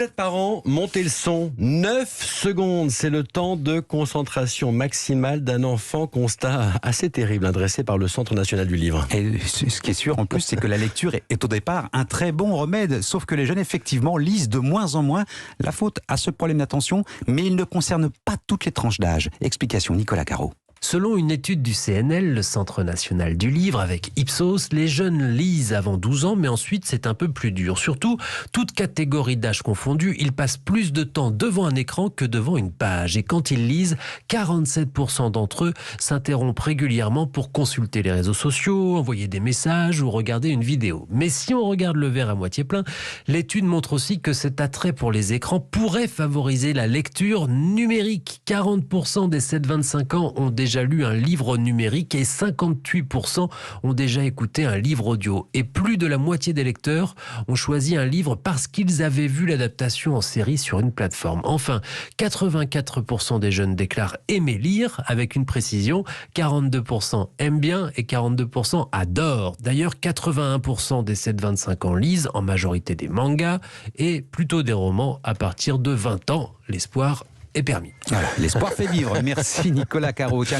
Vous êtes parents, montez le son. 9 secondes, c'est le temps de concentration maximale d'un enfant. Constat assez terrible, dressé par le Centre national du livre. Et ce qui est sûr en plus, c'est que la lecture est au départ un très bon remède. Sauf que les jeunes, effectivement, lisent de moins en moins. La faute à ce problème d'attention, mais il ne concerne pas toutes les tranches d'âge. Explication Nicolas Caro. Selon une étude du CNL, le Centre national du livre, avec Ipsos, les jeunes lisent avant 12 ans, mais ensuite c'est un peu plus dur. Surtout, toute catégorie d'âge confondue, ils passent plus de temps devant un écran que devant une page. Et quand ils lisent, 47% d'entre eux s'interrompent régulièrement pour consulter les réseaux sociaux, envoyer des messages ou regarder une vidéo. Mais si on regarde le verre à moitié plein, l'étude montre aussi que cet attrait pour les écrans pourrait favoriser la lecture numérique. 40% des 7-25 ans ont déjà lu un livre numérique et 58% ont déjà écouté un livre audio. Et plus de la moitié des lecteurs ont choisi un livre parce qu'ils avaient vu l'adaptation en série sur une plateforme. Enfin, 84% des jeunes déclarent aimer lire, avec une précision, 42% aiment bien et 42% adorent. D'ailleurs, 81% des 7-25 ans lisent, en majorité des mangas et plutôt des romans à partir de 20 ans. L'espoir est permis. Voilà, l'espoir fait vivre. Merci Nicolas Caro. Tiens,